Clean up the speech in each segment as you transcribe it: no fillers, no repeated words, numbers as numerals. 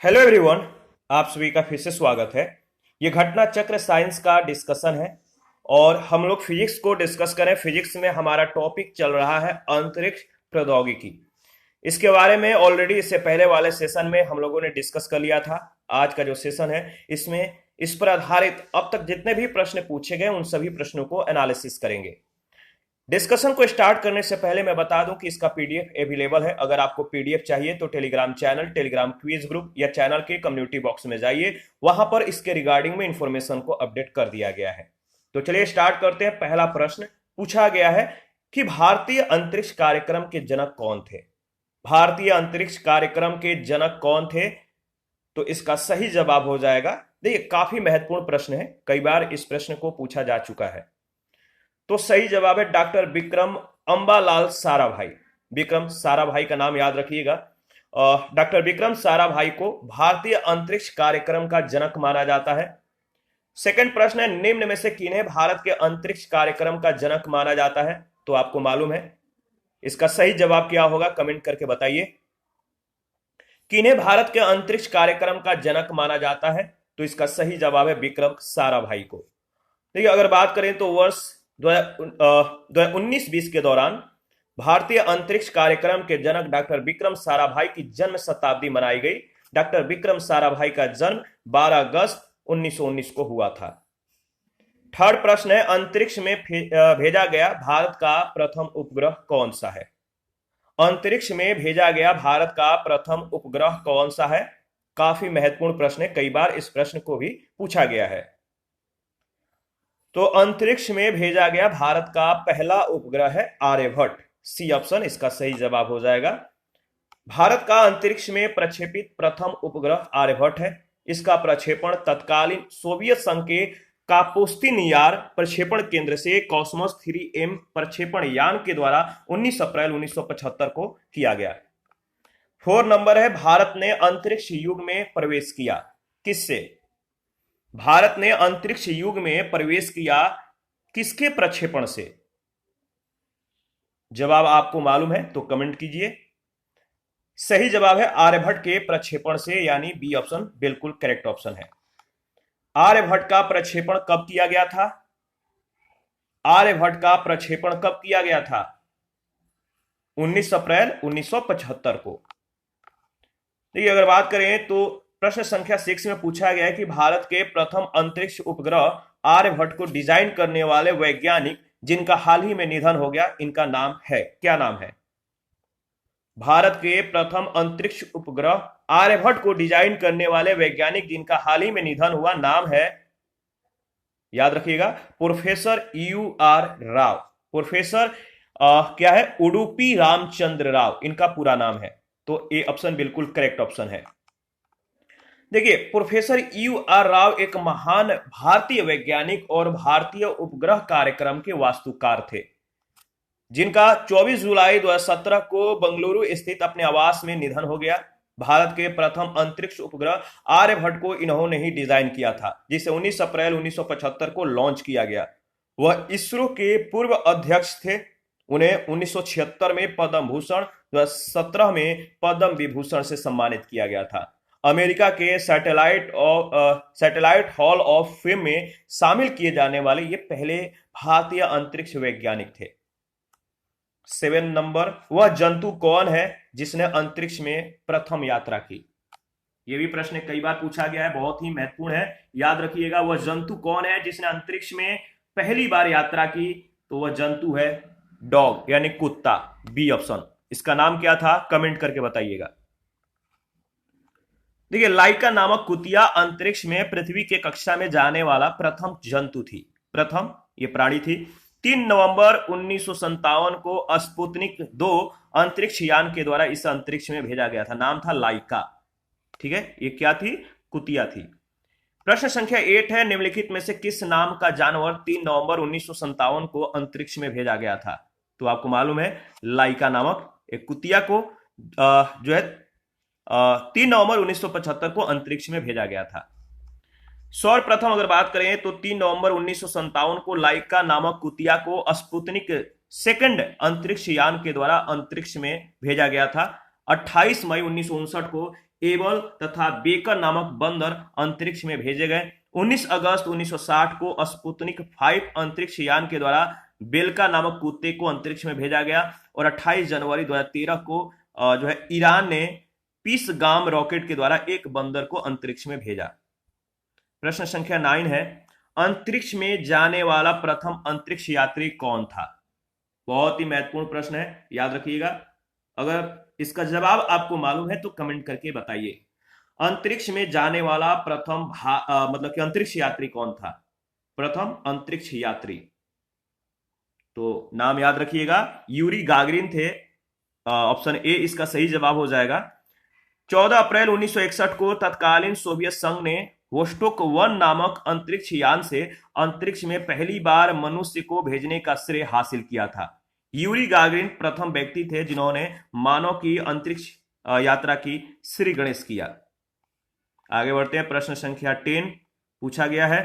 Hello everyone. आप सभी का फिर से स्वागत है। ये घटना चक्र साइंस का डिस्कशन है और हम लोग फिजिक्स को डिस्कस करें। फिजिक्स में हमारा टॉपिक चल रहा है अंतरिक्ष प्रौद्योगिकी। इसके बारे में ऑलरेडी इससे पहले वाले सेशन में हम लोगों ने डिस्कस कर लिया था। आज का जो सेशन है इसमें इस पर आधारित अब तक जितने भी प्रश्न पूछे गए उन सभी प्रश्नों को एनालिसिस करेंगे। डिस्कशन को स्टार्ट करने से पहले मैं बता दूं कि इसका पीडीएफ अवेलेबल है। अगर आपको पीडीएफ चाहिए तो Telegram channel, Telegram quiz group या चैनल के कम्युनिटी बॉक्स में जाइए, वहां पर इसके रिगार्डिंग में इंफॉर्मेशन को अपडेट कर दिया गया है। तो चलिए स्टार्ट करते हैं। पहला प्रश्न पूछा गया है कि भारतीय अंतरिक्ष कार्यक्रम के जनक कौन थे। भारतीय अंतरिक्ष कार्यक्रम के जनक कौन थे? तो इसका सही जवाब हो जाएगा, देखिए काफी महत्वपूर्ण प्रश्न है, कई बार इस प्रश्न को पूछा जा चुका है। तो सही जवाब है डॉक्टर विक्रम अंबालाल साराभाई। विक्रम साराभाई का नाम याद रखिएगा। डॉक्टर विक्रम साराभाई को भारतीय अंतरिक्ष कार्यक्रम का जनक माना जाता है। सेकंड प्रश्न है, निम्न में से किन्हें भारत के अंतरिक्ष कार्यक्रम का जनक माना जाता है? तो आपको मालूम है इसका सही जवाब क्या होगा, कमेंट करके बताइए। किन्हें भारत के अंतरिक्ष कार्यक्रम का जनक माना जाता है? तो इसका सही जवाब है विक्रम साराभाई को। देखिए अगर बात करें तो वर्ष 2019-20 के दौरान भारतीय अंतरिक्ष कार्यक्रम के जनक डॉक्टर विक्रम साराभाई की जन्म शताब्दी मनाई गई। डॉक्टर विक्रम साराभाई का जन्म 12 अगस्त 1919 को हुआ था। थर्ड प्रश्न है, अंतरिक्ष में भेजा गया भारत का प्रथम उपग्रह कौन सा है? अंतरिक्ष में भेजा गया भारत का प्रथम उपग्रह कौन सा है? काफी महत्वपूर्ण प्रश्न है, कई बार इस प्रश्न को भी पूछा गया है। तो अंतरिक्ष में भेजा गया भारत का पहला उपग्रह है आर्यभट्ट। सी ऑप्शन इसका सही जवाब हो जाएगा। भारत का अंतरिक्ष में प्रक्षेपित प्रथम उपग्रह आर्यभट्ट है। इसका प्रक्षेपण तत्कालीन सोवियत संघ के कापोस्तिन यार प्रक्षेपण केंद्र से कॉस्मोस 3M प्रक्षेपण यान के द्वारा 19 अप्रैल 1975 को किया गया। 4 नंबर है, भारत ने अंतरिक्ष युग में प्रवेश किया किससे? भारत ने अंतरिक्ष युग में प्रवेश किया किसके प्रक्षेपण से? जवाब आपको मालूम है तो कमेंट कीजिए। सही जवाब है आर्यभट्ट के प्रक्षेपण से, यानी बी ऑप्शन बिल्कुल करेक्ट ऑप्शन है। आर्यभट्ट का प्रक्षेपण कब किया गया था? आर्यभट्ट का प्रक्षेपण कब किया गया था? 19 अप्रैल 1975 को। देखिए अगर बात करें तो प्रश्न संख्या 6 में पूछा गया है कि भारत के प्रथम अंतरिक्ष उपग्रह आर्यभट्ट को डिजाइन करने वाले वैज्ञानिक जिनका हाल ही में निधन हो गया, इनका नाम है, क्या नाम है? भारत के प्रथम अंतरिक्ष उपग्रह आर्यभट्ट को डिजाइन करने वाले वैज्ञानिक जिनका हाल ही में निधन हुआ, नाम है, याद रखिएगा, प्रोफेसर U.R. राव। प्रोफेसर क्या है? उडुपी रामचंद्र राव इनका पूरा नाम है। तो ए ऑप्शन बिल्कुल करेक्ट ऑप्शन है। देखिए प्रोफेसर U.R. राव एक महान भारतीय वैज्ञानिक और भारतीय उपग्रह कार्यक्रम के वास्तुकार थे, जिनका 24 जुलाई 2017 को बंगलुरु स्थित अपने आवास में निधन हो गया। भारत के प्रथम अंतरिक्ष उपग्रह आर्यभट्ट को इन्होंने ही डिजाइन किया था, जिसे 19 अप्रैल 1975 को लॉन्च किया गया। वह इसरो के पूर्व अध्यक्ष थे। उन्हें 1976 में पद्म भूषण, 2017 में पद्म विभूषण से सम्मानित किया गया था। अमेरिका के सैटेलाइट हॉल ऑफ फेम में शामिल किए जाने वाले ये पहले भारतीय अंतरिक्ष वैज्ञानिक थे। 7 नंबर, वह जंतु कौन है जिसने अंतरिक्ष में प्रथम यात्रा की? यह भी प्रश्न कई बार पूछा गया है, बहुत ही महत्वपूर्ण है, याद रखिएगा। वह जंतु कौन है जिसने अंतरिक्ष में पहली बार यात्रा की? तो वह जंतु है डॉग, यानी कुत्ता, बी ऑप्शन। इसका नाम क्या था, कमेंट करके बताइएगा। देखिए लाइका नामक कुतिया अंतरिक्ष में पृथ्वी के कक्षा में जाने वाला प्रथम जंतु थी, प्रथम ये प्राणी थी। 3 नवंबर 1957 को स्पुतनिक 2 अंतरिक्ष यान के द्वारा इस अंतरिक्ष में भेजा गया था। नाम था लाइका, ठीक है। ये क्या थी? कुतिया थी। प्रश्न संख्या 8 है, निम्नलिखित में से किस नाम का जानवर 3 नवंबर 1957 को अंतरिक्ष में भेजा गया था? तो आपको मालूम है लाइका नामक एक कुतिया को जो है 3 नवंबर 1975 को अंतरिक्ष में भेजा गया था। सर्वप्रथम अगर बात करें तो 3 नवंबर 1957 को लाइका नामक कुतिया को स्पुतनिक 2 अंतरिक्ष यान के द्वारा अंतरिक्ष में भेजा गया था। 28 मई 1959 को एबल तथा बेकर नामक बंदर अंतरिक्ष में भेजे गए। 19 अगस्त 1960 को स्पुतनिक 5 अंतरिक्ष यान के द्वारा बेलका नामक कुत्ते को अंतरिक्ष में भेजा गया और 28 जनवरी 2013 को जो है ईरान ने पीसगाम रॉकेट के द्वारा एक बंदर को अंतरिक्ष में भेजा। प्रश्न संख्या 9 है, अंतरिक्ष में जाने वाला प्रथम अंतरिक्ष यात्री कौन था? बहुत ही महत्वपूर्ण प्रश्न है, याद रखिएगा। अगर इसका जवाब आपको मालूम है तो कमेंट करके बताइए। अंतरिक्ष में जाने वाला प्रथम मतलब कि अंतरिक्ष यात्री कौन था? प्रथम अंतरिक्ष यात्री, तो नाम याद रखिएगा, यूरी गागरिन थे। ऑप्शन ए इसका सही जवाब हो जाएगा। 14 अप्रैल 1961 को तत्कालीन सोवियत संघ ने वोस्टोक 1 नामक अंतरिक्ष यान से अंतरिक्ष में पहली बार मनुष्य को भेजने का श्रेय हासिल किया था। यूरी गागरिन प्रथम व्यक्ति थे जिन्होंने मानव की अंतरिक्ष यात्रा की श्री गणेश किया। आगे बढ़ते हैं। प्रश्न संख्या 10 पूछा गया है,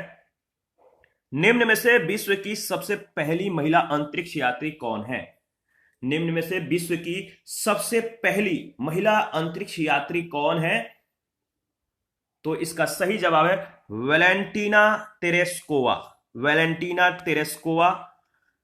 निम्न में से विश्व की सबसे पहली महिला अंतरिक्ष यात्री कौन है? निम्न में से विश्व की सबसे पहली महिला अंतरिक्ष यात्री कौन है? तो इसका सही जवाब है वैलेंटीना तेरेस्कोवा। Valentina Tereshkova.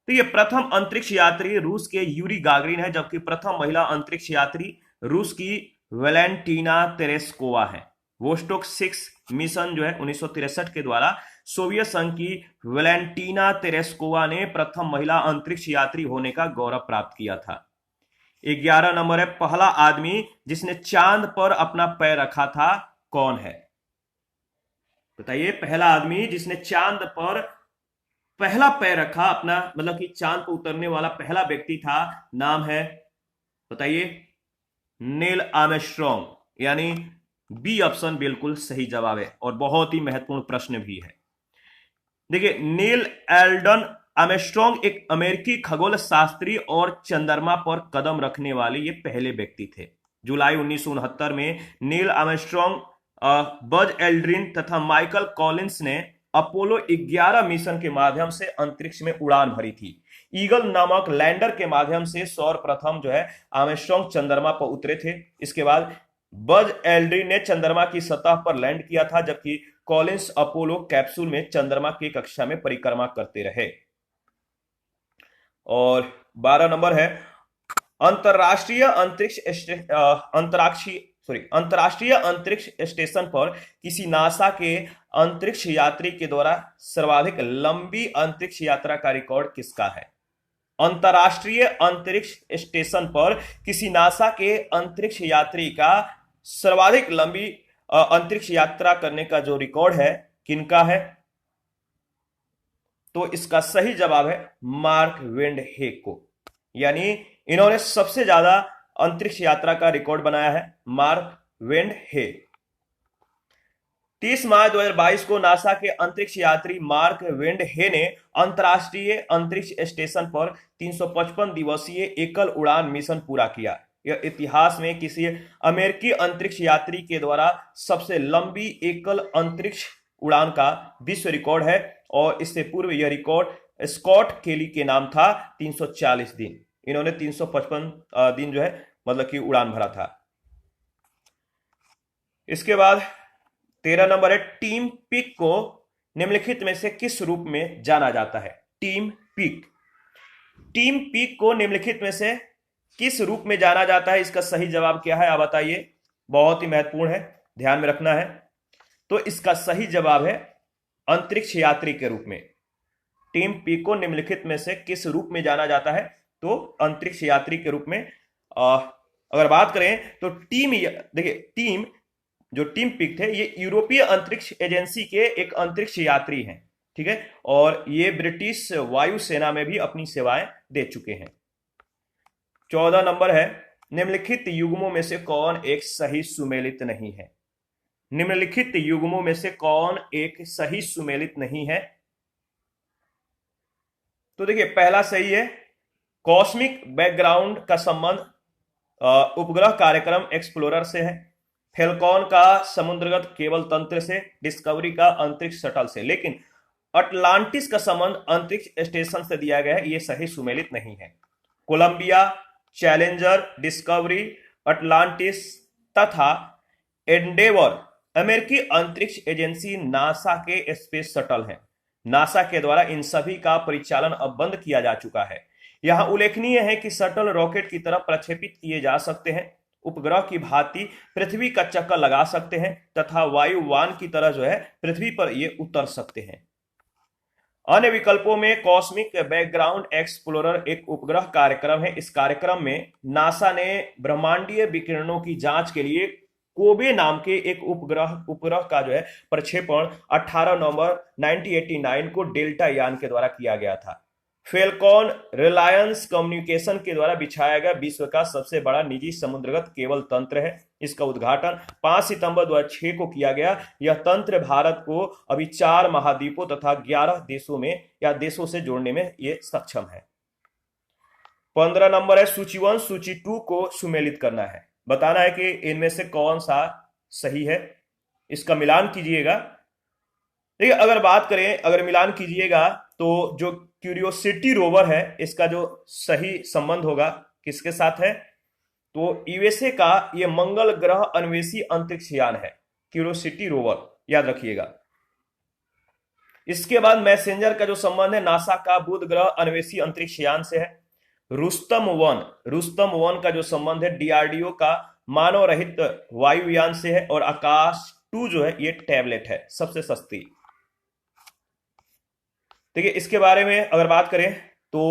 तो ये प्रथम अंतरिक्ष यात्री रूस के यूरी गागरिन है, जबकि प्रथम महिला अंतरिक्ष यात्री रूस की वैलेंटीना तेरेस्कोवा है। वोस्टोक 6 मिशन जो है 1963 के द्वारा सोवियत संघ की वैलेंटीना तेरेस्कोवा ने प्रथम महिला अंतरिक्ष यात्री होने का गौरव प्राप्त किया था। 11 नंबर है, पहला आदमी जिसने चांद पर अपना पैर रखा था कौन है? बताइए, पहला आदमी जिसने चांद पर पहला पैर रखा, अपना मतलब कि चांद पर उतरने वाला पहला व्यक्ति था, नाम है, बताइए, नील आर्मस्ट्रॉन्ग। यानी बी ऑप्शन बिल्कुल सही जवाब है और बहुत ही महत्वपूर्ण प्रश्न भी है। देखिए, नील एल्डन आर्मस्ट्रॉन्ग एक अमेरिकी खगोल शास्त्री और चंद्रमा पर कदम रखने वाले ये पहले व्यक्ति थे। जुलाई 1969 में नील आर्मस्ट्रॉन्ग, बज एल्ड्रिन तथा माइकल कॉलिंस ने अपोलो 11 मिशन के माध्यम से अंतरिक्ष में उड़ान भरी थी। ईगल नामक लैंडर के माध्यम से सर्वप्रथम जो है आर्मस्ट्रॉन्ग चंद्रमा पर उतरे थे। इसके बाद बज एल्ड्रिन ने चंद्रमा की सतह पर लैंड किया था, जबकि कॉलिंस अपोलो कैप्सूल में चंद्रमा की कक्षा में परिक्रमा करते रहे। और 12 नंबर है, अंतरराष्ट्रीय अंतरिक्ष स्टेशन पर किसी नासा के अंतरिक्ष यात्री के द्वारा सर्वाधिक लंबी अंतरिक्ष यात्रा का रिकॉर्ड किसका है? अंतरराष्ट्रीय अंतरिक्ष स्टेशन पर किसी नासा के अंतरिक्ष यात्री का सर्वाधिक लंबी अंतरिक्ष यात्रा करने का जो रिकॉर्ड है, किनका है? तो इसका सही जवाब है मार्क वेंड हे को। यानी इन्होंने सबसे ज्यादा अंतरिक्ष यात्रा का रिकॉर्ड बनाया है, मार्क वेंड हे। 30 मार्च 2022 को नासा के अंतरिक्ष यात्री मार्क वेंड हे ने अंतरराष्ट्रीय अंतरिक्ष स्टेशन पर 355 दिवसीय एकल उड़ान मिशन पूरा किया। यह इतिहास में किसी अमेरिकी अंतरिक्ष यात्री के द्वारा सबसे लंबी एकल अंतरिक्ष उड़ान का विश्व रिकॉर्ड है और इससे पूर्व यह रिकॉर्ड स्कॉट केली के नाम था, 340 दिन। इन्होंने 355 दिन जो है मतलब कि उड़ान भरा था। इसके बाद 13 नंबर है, टीम पिक को निम्नलिखित में से किस रूप में जाना जाता है? Team pick. टीम पिक को निम्नलिखित में से किस रूप में जाना जाता है? इसका सही जवाब क्या है, आप बताइए। बहुत ही महत्वपूर्ण है, ध्यान में रखना है। तो इसका सही जवाब है अंतरिक्ष यात्री के रूप में। टीम पिक को निम्नलिखित में से किस रूप में जाना जाता है? तो अंतरिक्ष यात्री के रूप में। अगर बात करें तो देखिए, जो टीम पिक थे ये यूरोपीय अंतरिक्ष एजेंसी के एक अंतरिक्ष यात्री हैं, ठीक है, और ये ब्रिटिश वायुसेना में भी अपनी सेवाएं दे चुके हैं। 14 नंबर है, निम्नलिखित युग्मों में से कौन एक सही सुमेलित नहीं है? निम्नलिखित युग्मों में से कौन एक सही सुमेलित नहीं है? तो देखिए, पहला सही है, कॉस्मिक बैकग्राउंड का संबंध उपग्रह कार्यक्रम एक्सप्लोरर से है, फेल्कॉन का समुद्रगत केबल तंत्र से, डिस्कवरी का अंतरिक्ष शटल से। लेकिन अटलांटिस का संबंध अंतरिक्ष स्टेशन से दिया गया है, यह सही सुमेलित नहीं है। कोलंबिया, चैलेंजर, डिस्कवरी, अटलांटिस तथा एंडेवर अमेरिकी अंतरिक्ष एजेंसी नासा के स्पेस शटल है। नासा के द्वारा इन सभी का परिचालन अब बंद किया जा चुका है। यहां उल्लेखनीय है कि शटल रॉकेट की तरह प्रक्षेपित किए जा सकते हैं, उपग्रह की भांति पृथ्वी का चक्कर लगा सकते हैं तथा वायुयान की तरह पृथ्वी पर ये उतर सकते हैं। अन्य विकल्पों में कॉस्मिक बैकग्राउंड एक्सप्लोरर एक उपग्रह कार्यक्रम है। इस कार्यक्रम में नासा ने ब्रह्मांडीय विकिरणों की जांच के लिए कोबे नाम के एक उपग्रह का प्रक्षेपण 18 नवंबर 1989 को डेल्टा यान के द्वारा किया गया था। फेल्कॉन रिलायंस कम्युनिकेशन के द्वारा बिछाया गया विश्व का सबसे बड़ा निजी समुद्रगत केबल तंत्र है। इसका उद्घाटन 5 सितंबर 2006 को किया गया। यह तंत्र भारत को अभी 4 महाद्वीपों तथा 11 देशों में या देशों से जोड़ने में ये सक्षम है। 15 नंबर है सूची 1 सूची 2 को सुमेलित करना है। बताना है कि इनमें से कौन सा सही है, इसका मिलान कीजिएगा। देखिए, अगर मिलान कीजिएगा तो जो क्यूरियोसिटी रोवर है इसका जो सही संबंध होगा किसके साथ है, तो यूएसए का ये मंगल ग्रह अन्वेषी अंतरिक्ष यान है, क्यूरियोसिटी रोवर, याद रखिएगा। इसके बाद मैसेंजर का जो संबंध है नासा का बुध ग्रह अन्वेषी अंतरिक्ष यान से है। रुस्तम 1 का जो संबंध है डीआरडीओ का मानव रहित वायुयान से है। और आकाश 2 जो है ये टैबलेट है, सबसे सस्ती। देखिए, इसके बारे में अगर बात करें तो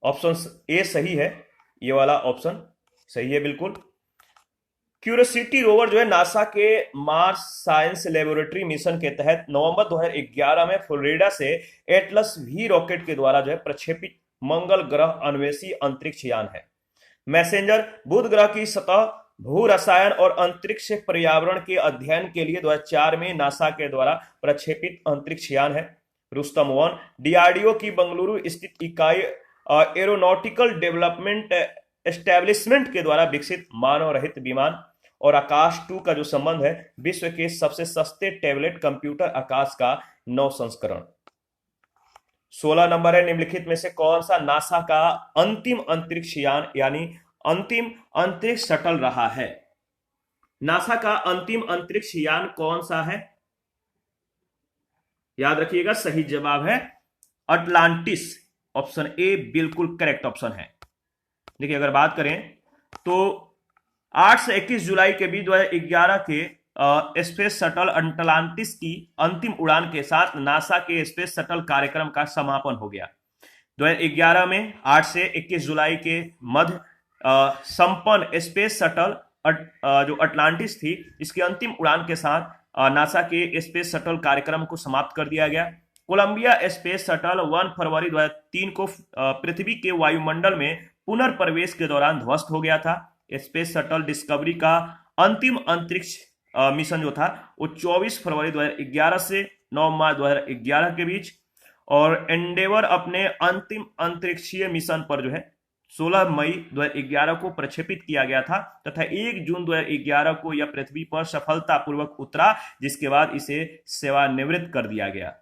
ऑप्शन ए सही है, ये वाला ऑप्शन सही है बिल्कुल। क्यूरियोसिटी रोवर जो है नासा के मार्स साइंस लेबोरेटरी मिशन के तहत नवंबर 2011 में फ्लोरिडा से एटलस वी रॉकेट के द्वारा प्रक्षेपित मंगल ग्रह अन्वेषी अंतरिक्ष यान है। मैसेंजर बुध ग्रह की सतह, भू रसायन और अंतरिक्ष पर्यावरण के अध्ययन के लिए 2004 में नासा के द्वारा प्रक्षेपित अंतरिक्ष यान है। रुस्तम 1 डीआरडीओ की बंगलुरु स्थित इकाई एरोनॉटिकल डेवलपमेंट एस्टेब्लिशमेंट के द्वारा विकसित मानव रहित विमान। और आकाश 2 का जो संबंध है विश्व के सबसे सस्ते टैबलेट कंप्यूटर आकाश का 9 संस्करण। 16 नंबर है निम्नलिखित में से कौन सा नासा का अंतिम अंतरिक्ष यान यानी अंतिम अंतरिक्ष शटल रहा है। नासा का अंतिम अंतरिक्ष यान कौन सा है, याद रखिएगा, सही जवाब है अटलांटिस। ऑप्शन ए बिल्कुल करेक्ट ऑप्शन है। देखिए, अगर बात करें तो 8 से 21 जुलाई के बीच 2011 के स्पेस शटल अटलांटिस की अंतिम उड़ान के साथ नासा के स्पेस शटल कार्यक्रम का समापन हो गया। 2011 में 8 से 21 जुलाई के मध्य संपन्न स्पेस शटल जो अटलांटिस थी इसकी अंतिम उड़ान के साथ नासा के स्पेस शटल कार्यक्रम को समाप्त कर दिया गया। कोलंबिया स्पेस शटल 1 फरवरी 2003 को पृथ्वी के वायुमंडल में पुनर्प्रवेश के दौरान ध्वस्त हो गया था। स्पेस शटल डिस्कवरी का अंतिम अंतरिक्ष मिशन जो था वो 24 फरवरी 2011 से 9 मार्च 2011 के बीच। और एंडेवर अपने अंतिम अंतरिक्षीय मिशन पर 16 मई 2011 को प्रक्षेपित किया गया था तथा 1 जून 2011 को यह पृथ्वी पर सफलतापूर्वक उतरा, जिसके बाद इसे सेवानिवृत्त कर दिया गया।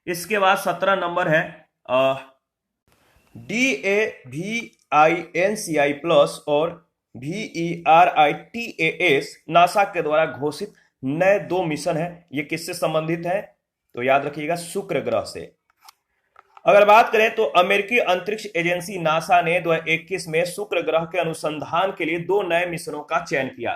इसके बाद 17 नंबर है DAVINCI प्लस और VERITAS नासा के द्वारा घोषित नए 2 मिशन है। ये किससे संबंधित है, तो याद रखिएगा शुक्र ग्रह से। अगर बात करें तो अमेरिकी अंतरिक्ष एजेंसी नासा ने 2021 में शुक्र ग्रह के अनुसंधान के लिए 2 नए मिशनों का चयन किया।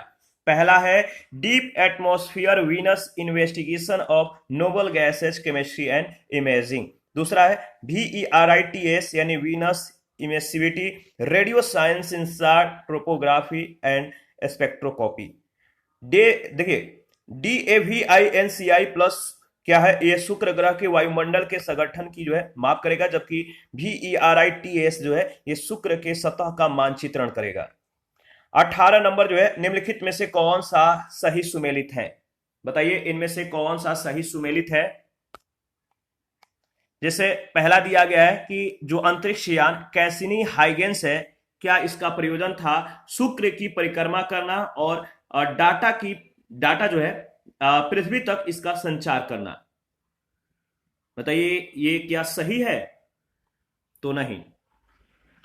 पहला है deep atmosphere Venus investigation of noble gases chemistry and imaging. दूसरा है VERITAS यानी Venus emissivity radio science InSAR topography and spectroscopy. देखिए, DAVINCI प्लस क्या है, ये शुक्र ग्रह के वायुमंडल के संगठन की माप करेगा, जबकि VERITAS ये शुक्र के सतह का मानचित्रण करेगा। 18 नंबर निम्नलिखित में से कौन सा सही सुमेलित है, बताइए इनमें से कौन सा सही सुमेलित है। जैसे पहला दिया गया है कि जो अंतरिक्ष यान कैसिनी हाइगेंस है, क्या इसका प्रयोजन था शुक्र की परिक्रमा करना और डाटा पृथ्वी तक इसका संचार करना। बताइए ये क्या सही है, तो नहीं,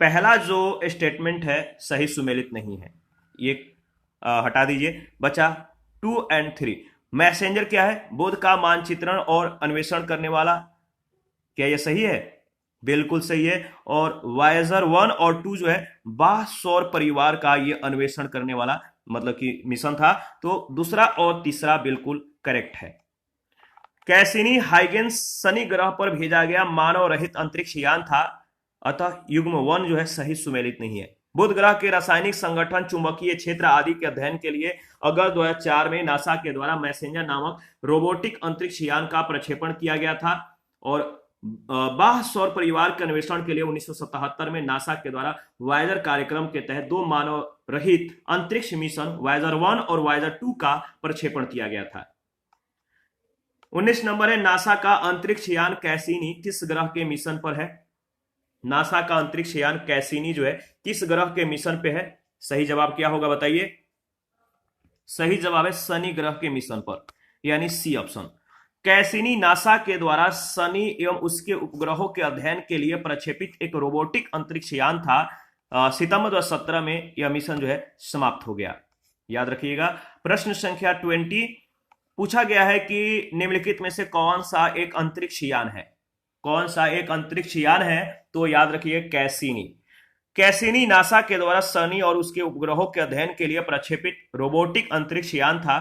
पहला जो स्टेटमेंट है सही सुमेलित नहीं है, ये हटा दीजिए, बचा 2 और 3। मैसेंजर क्या है? बुध का मानचित्रण और अन्वेषण करने वाला। क्या यह सही है? बिल्कुल सही है। और वायेजर 1 और 2 जो है बाह्य सौर परिवार का ये अन्वेषण करने वाला मतलब कि मिशन था। तो दूसरा और तीसरा बिल्कुल करेक्ट है। कैसिनी हाइगेंस शनि ग्रह पर भेजा गया मानव रहित अंतरिक्ष यान था, अतः युग्म 1 जो है सही सुमेलित नहीं है। बुध ग्रह के रासायनिक संगठन, चुंबकीय क्षेत्र आदि के अध्ययन के लिए अगस्त 2004 में नासा के द्वारा मैसेंजर नामक रोबोटिक अंतरिक्ष यान का प्रक्षेपण किया गया था। और बाह्य सौर परिवार के अन्वेषण के लिए 1977 में नासा के द्वारा वायेजर कार्यक्रम के तहत 2 मानव रहित अंतरिक्ष मिशन वायेजर 1 और वायेजर 2 का प्रक्षेपण किया गया था। 19 नंबर है, नासा का अंतरिक्ष यान कैसिनी किस ग्रह के मिशन पर है? नासा का अंतरिक्ष यान कैसिनी जो है किस ग्रह के मिशन पे है? सही जवाब क्या होगा बताइए? सही जवाब है शनि ग्रह के मिशन पर, यानी सी ऑप्शन। कैसिनी नासा के द्वारा शनि एवं उसके उपग्रहों के अध्ययन के लिए प्रक्षेपित एक रोबोटिक अंतरिक्ष यान था। सितंबर 2017 में यह मिशन जो है समाप्त हो गया। याद रखिएगा। प्रश्न संख्या 20 पूछा गया है कि निम्नलिखित में से कौन सा एक अंतरिक्ष यान है? कौन सा एक अंतरिक्ष यान है? तो याद रखिए कैसिनी। कैसिनी नासा के द्वारा शनि और उसके उपग्रहों के अध्ययन के लिए प्रक्षेपित रोबोटिक अंतरिक्ष यान था।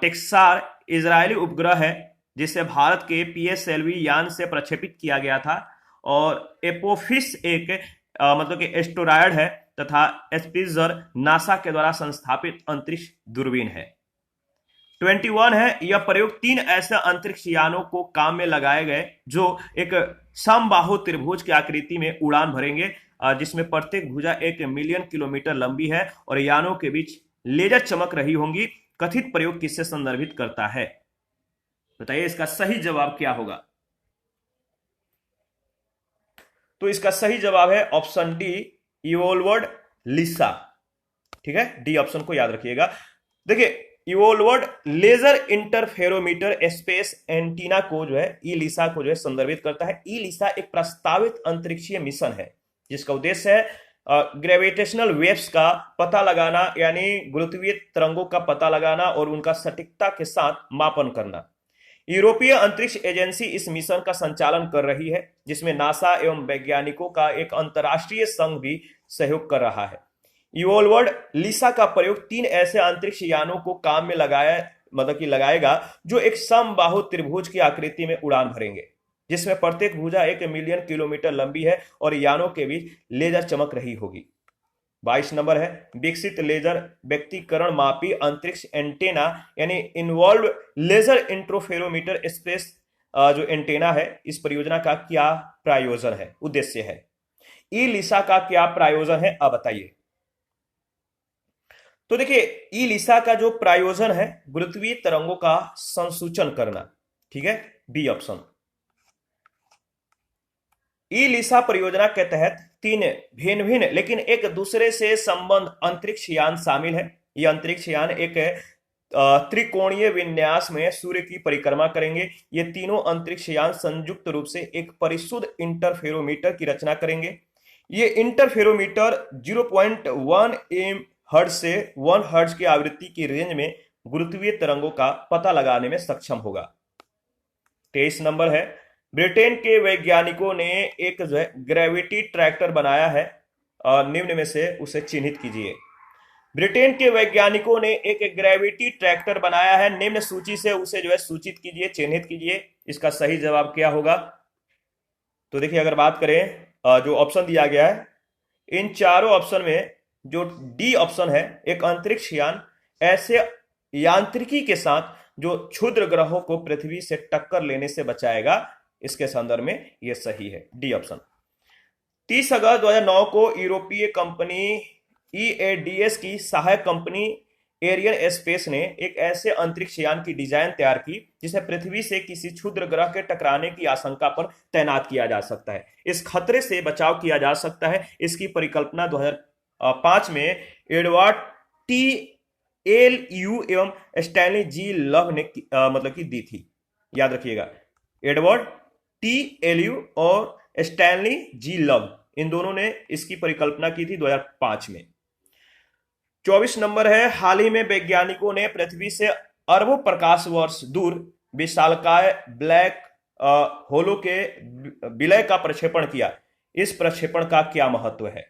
टेक्सार इजरायली उपग्रह है जिसे भारत के पीएसएलवी यान से प्रक्षेपित किया गया था। और एपोफिस एक मतलब कि एस्टेरॉयड है तथा एस्पिजर नासा के द्वारा संस्थापित अंतरिक्ष दूरबीन है। 21 है, यह प्रयोग 3 ऐसे अंतरिक्ष यानों को काम में लगाए गए जो एक समबाहु त्रिभुज की आकृति में उड़ान भरेंगे, जिसमें प्रत्येक भुजा 1 मिलियन किलोमीटर लंबी है और यानों के बीच लेजर चमक रही होंगी। कथित प्रयोग किससे संदर्भित करता है? बताइए इसका सही जवाब क्या होगा? तो इसका सही जवाब है ऑप्शन डी, इवोल्वर्ड लिसा। ठीक है, डी ऑप्शन को याद रखिएगा। देखिए, इवोल्वर्ड लेजर इंटरफेरोमीटर स्पेस एंटीना को जो है ईलिसा को जो है संदर्भित करता है। ईलिसा एक प्रस्तावित अंतरिक्षीय मिशन है जिसका उद्देश्य है ग्रेविटेशनल वेव्स का पता लगाना, यानी गुरुत्वीय तरंगों का पता लगाना और उनका सटीकता के साथ मापन करना। यूरोपीय अंतरिक्ष एजेंसी इस मिशन का संचालन कर रही है, जिसमें नासा एवं वैज्ञानिकों का एक अंतर्राष्ट्रीय संघ भी सहयोग कर रहा है। इवोल्वर्ड लिसा का प्रयोग 3 ऐसे अंतरिक्ष यानों को काम में लगाएगा जो एक समबाहु त्रिभुज की आकृति में उड़ान भरेंगे, जिसमें प्रत्येक भुजा 1 मिलियन किलोमीटर लंबी है और यानों के बीच लेजर चमक रही होगी। 22 नंबर है, विकसित लेजर व्यक्तिकरण मापी अंतरिक्ष एंटेना यानी इन्वॉल्व लेजर इंटरफेरोमीटर स्पेस जो एंटेना है, इस परियोजना का क्या प्रायोजन है, उद्देश्य है? ईलिसा का क्या प्रायोजन है, आप बताइए। तो देखिए, ईलिसा का जो प्रायोजन है गुरुत्वीय तरंगों का संसूचन करना। ठीक है, बी ऑप्शन। ईलिसा परियोजना के तहत 3 भिन्न भिन्न लेकिन एक दूसरे से संबंध अंतरिक्ष यान शामिल है। यह अंतरिक्ष यान एक त्रिकोणीय विन्यास में सूर्य की परिक्रमा करेंगे। ये तीनों अंतरिक्ष यान संयुक्त रूप से एक परिशुद्ध इंटरफेरोमीटर की रचना करेंगे। ये इंटरफेरोमीटर 0.1 एम हर्ट्ज से 1 हर्ट्ज की आवृत्ति की रेंज में गुरुत्वीय तरंगों का पता लगाने में सक्षम होगा। 23 नंबर है, ब्रिटेन के वैज्ञानिकों ने एक जो है ग्रेविटी ट्रैक्टर बनाया है, निम्न में से उसे चिन्हित कीजिए। ब्रिटेन के वैज्ञानिकों ने एक ग्रेविटी ट्रैक्टर बनाया है, निम्न सूची से उसे जो है सूचित कीजिए, चिन्हित कीजिए। इसका सही जवाब क्या होगा? तो देखिए, अगर बात करें जो ऑप्शन दिया गया है, इन चारों ऑप्शन में जो डी ऑप्शन है, एक अंतरिक्ष यान ऐसे यांत्रिकी के साथ जो क्षुद्र ग्रहों को पृथ्वी से टक्कर लेने से बचाएगा, इसके संदर्भ में यह सही है, डी ऑप्शन। 30 अगस्त 2009 को यूरोपीय कंपनी EADS की सहायक कंपनी एरियन स्पेस ने एक ऐसे अंतरिक्ष यान की डिजाइन तैयार की जिसे पृथ्वी से किसी क्षुद्र ग्रह के टकराने की आशंका पर तैनात किया जा सकता है। इस खतरे से बचाव किया जा सकता है। इसकी परिकल्पना 2005 में एडवर्ड TLU एवं स्टैनली जी लव ने दी थी। याद रखिएगा, एडवर्ड TLU और स्टैनली जी लव, इन दोनों ने इसकी परिकल्पना की थी 2005 में। 24 नंबर है, हाल ही में वैज्ञानिकों ने पृथ्वी से अरबों प्रकाश वर्ष दूर विशालकाय ब्लैक होलो के विलय का प्रक्षेपण किया। इस प्रक्षेपण का क्या महत्व है?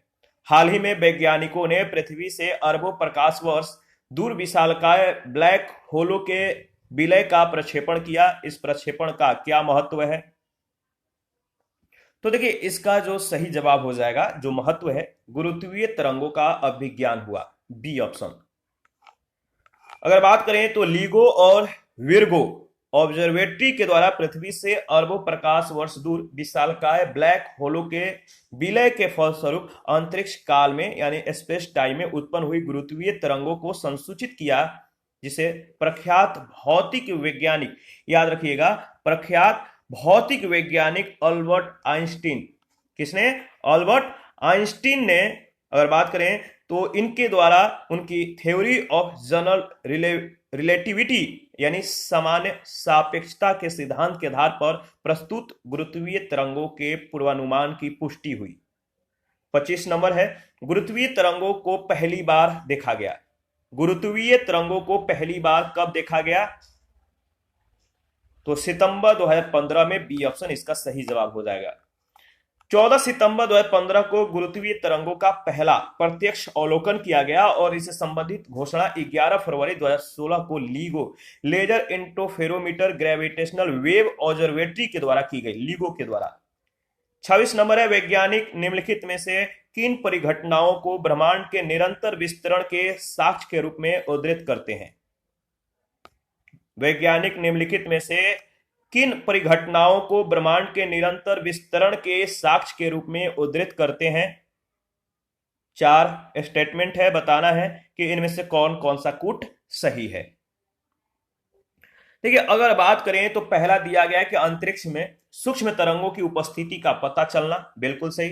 हाल ही में वैज्ञानिकों ने पृथ्वी से अरबों प्रकाश वर्ष दूर विशालकाय ब्लैक होलो के विलय का प्रक्षेपण किया। इस प्रक्षेपण का क्या महत्व है? तो देखिए, इसका जो सही जवाब हो जाएगा, जो महत्व है, गुरुत्वीय तरंगों का अभिज्ञान हुआ, बी ऑप्शन। अगर बात करें तो लीगो और विर्गो ऑब्जर्वेटरी के द्वारा पृथ्वी से अरबों प्रकाश वर्ष दूर विशालकाय ब्लैक होलो के विलय के फलस्वरूप अंतरिक्ष काल में यानी स्पेस टाइम में उत्पन्न हुई गुरुत्वीय तरंगों को संसूचित किया, जिसे प्रख्यात भौतिक वैज्ञानिक, याद रखिएगा, प्रख्यात भौतिक वैज्ञानिक अल्बर्ट आइंस्टीन, किसने? अल्बर्ट आइंस्टीन ने, अगर बात करें तो इनके द्वारा उनकी थ्योरी ऑफ जनरल रिलेटिविटी यानी सामान्य सापेक्षता के सिद्धांत के आधार पर प्रस्तुत गुरुत्वीय तरंगों के पूर्वानुमान की पुष्टि हुई। 25 नंबर है, गुरुत्वीय तरंगों को पहली बार देखा गया। गुरुत्वीय तरंगों को पहली बार कब देखा गया? तो सितंबर 2015 में, बी ऑप्शन इसका सही जवाब हो जाएगा। 14 सितंबर 2015 को गुरुत्वीय तरंगों का पहला प्रत्यक्ष अवलोकन किया गया और इससे संबंधित घोषणा 11 फरवरी 2016 को LIGO laser interferometer gravitational wave observatory के द्वारा की गई, लीगो के द्वारा। 26 नंबर है, वैज्ञानिक निम्नलिखित में से किन परिघटनाओं को ब्रह्मांड के निरंतर विस्तरण के साक्ष्य के रूप में उद्धृत करते हैं? वैज्ञानिक निम्नलिखित में से किन परिघटनाओं को ब्रह्मांड के निरंतर विस्तरण के साक्ष्य के रूप में उद्धृत करते हैं? 4 स्टेटमेंट है, बताना है कि इनमें से कौन कौन सा कूट सही है। देखिए, अगर बात करें तो पहला दिया गया है कि अंतरिक्ष में सूक्ष्म तरंगों की उपस्थिति का पता चलना, बिल्कुल सही।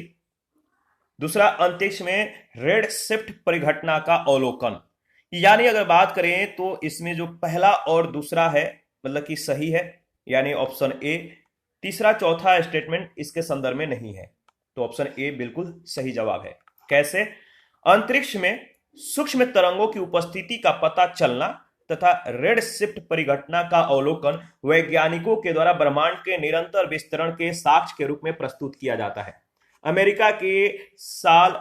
दूसरा, अंतरिक्ष में रेड शिफ्ट परिघटना का अवलोकन, यानी अगर बात करें तो इसमें जो पहला और दूसरा है मतलब कि सही है, यानी ऑप्शन ए। तीसरा चौथा स्टेटमेंट इसके संदर्भ में नहीं है, तो ऑप्शन ए बिल्कुल सही जवाब है। कैसे? अंतरिक्ष में सूक्ष्म तरंगों की उपस्थिति का पता चलना तथा रेड शिफ्ट परिघटना का अवलोकन वैज्ञानिकों के द्वारा ब्रह्मांड के निरंतर विस्तरण के साक्ष्य के रूप में प्रस्तुत किया जाता है। अमेरिका के साल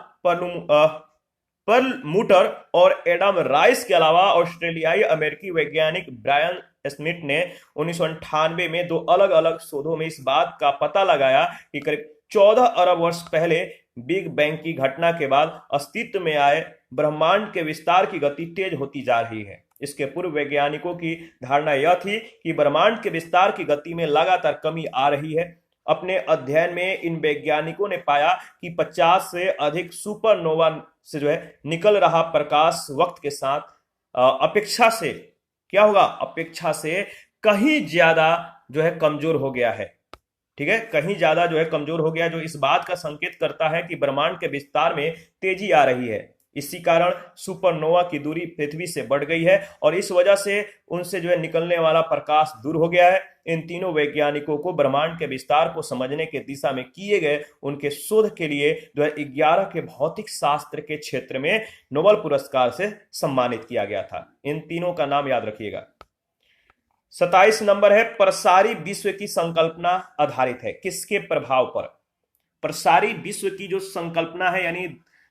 परलमुटर और एडम राइस के अलावा ऑस्ट्रेलियाई अमेरिकी वैज्ञानिक ब्रायन स्मिथ ने 1998 में 2 अलग अलग शोधों में इस बात का पता लगाया कि करीब 14 अरब वर्ष पहले बिग बैंग की घटना के बाद अस्तित्व में आए ब्रह्मांड के विस्तार की गति तेज होती जा रही है। इसके पूर्व वैज्ञानिकों की धारणा यह थी कि ब्रह्मांड के विस्तार की गति में लगातार कमी आ रही है। अपने अध्ययन में इन वैज्ञानिकों ने पाया कि 50 से अधिक सुपरनोवा से निकल रहा प्रकाश वक्त के साथ अपेक्षा से क्या होगा? अपेक्षा से कहीं ज्यादा कमजोर हो गया है। ठीक है, कहीं ज्यादा कमजोर हो गया, जो इस बात का संकेत करता है कि ब्रह्मांड के विस्तार में तेजी आ रही है। इसी कारण सुपरनोवा की दूरी पृथ्वी से बढ़ गई है और इस वजह से उनसे निकलने वाला प्रकाश दूर हो गया है। इन तीनों वैज्ञानिकों को ब्रह्मांड के विस्तार को समझने के दिशा में किए गए उनके शोध के लिए 2011 के भौतिक शास्त्र के क्षेत्र में नोबेल पुरस्कार से सम्मानित किया गया था। इन तीनों का नाम याद रखिएगा। 27 नंबर है, प्रसारी विश्व की संकल्पना आधारित है किसके प्रभाव पर? प्रसारी विश्व की जो संकल्पना है, यानी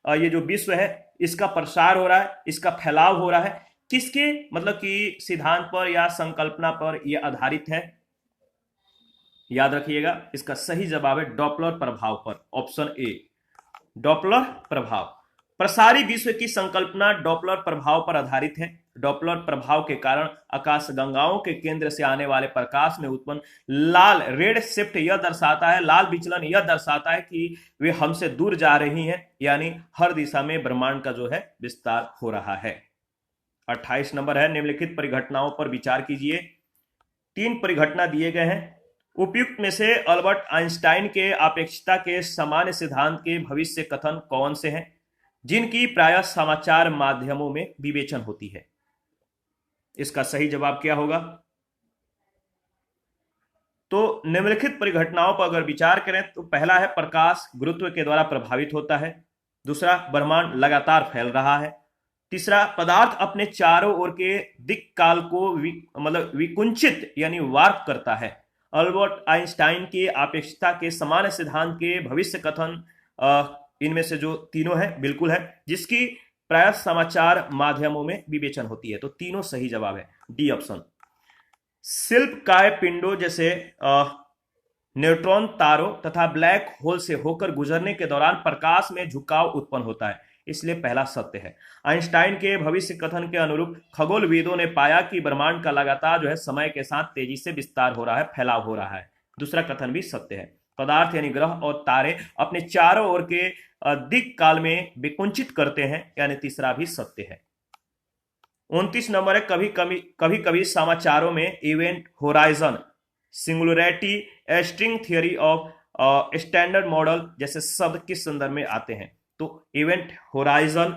ये जो विश्व है इसका प्रसार हो रहा है, इसका फैलाव हो रहा है, किसके मतलब कि सिद्धांत पर या संकल्पना पर यह आधारित है? याद रखिएगा, इसका सही जवाब है डॉपलर प्रभाव पर, ऑप्शन ए, डॉपलर प्रभाव। प्रसारी विश्व की संकल्पना डॉपलर प्रभाव पर आधारित है। डॉपलर प्रभाव के कारण आकाशगंगाओं के केंद्र से आने वाले प्रकाश में उत्पन्न लाल रेड शिफ्ट यह दर्शाता है, लाल विचलन यह दर्शाता है कि वे हमसे दूर जा रही हैं, यानी हर दिशा में ब्रह्मांड का विस्तार हो रहा है। 28 नंबर है, निम्नलिखित परिघटनाओं पर विचार कीजिए। 3 परिघटना दिए गए हैं। उपयुक्त में से अल्बर्ट आइंस्टाइन के अपेक्षता के सामान्य सिद्धांत के भविष्य कथन कौन से हैं जिनकी प्रायः समाचार माध्यमों में विवेचन होती है? इसका सही जवाब क्या होगा? तो निम्नलिखित परिघटनाओं पर अगर विचार करें तो पहला है, प्रकाश गुरुत्व के द्वारा प्रभावित होता है। दूसरा, ब्रह्मांड लगातार फैल रहा है। तीसरा, पदार्थ अपने चारों ओर के दिक् काल को मतलब विकुंचित यानी वार्प करता है। अल्बर्ट आइंस्टाइन के अपेक्षिकता के सामान्य सिद्धांत के भविष्य कथन इनमें से जो तीनों है बिल्कुल है, जिसकी प्राय समाचार माध्यमों में विवेचन होती है। तो तीनों सही जवाब है, डी ऑप्शन। शिल्पकाय पिंडों जैसे न्यूट्रॉन तारों तथा ब्लैक होल से होकर गुजरने के दौरान प्रकाश में झुकाव उत्पन्न होता है, इसलिए पहला सत्य है। आइंस्टाइन के भविष्य कथन के अनुरूप खगोलविदों ने पाया कि ब्रह्मांड का लगातार जो है समय के साथ तेजी से विस्तार हो रहा है, फैलाव हो रहा है। दूसरा कथन भी सत्य है। पदार्थ यानी ग्रह और तारे अपने चारों ओर के दिक् काल में विकुंचित करते हैं, यानी तीसरा भी सत्य है। 29 नंबर है, कभी कभी समाचारों में event horizon, singularity, string theory of standard model जैसे शब्द किस संदर्भ में आते हैं? तो event horizon,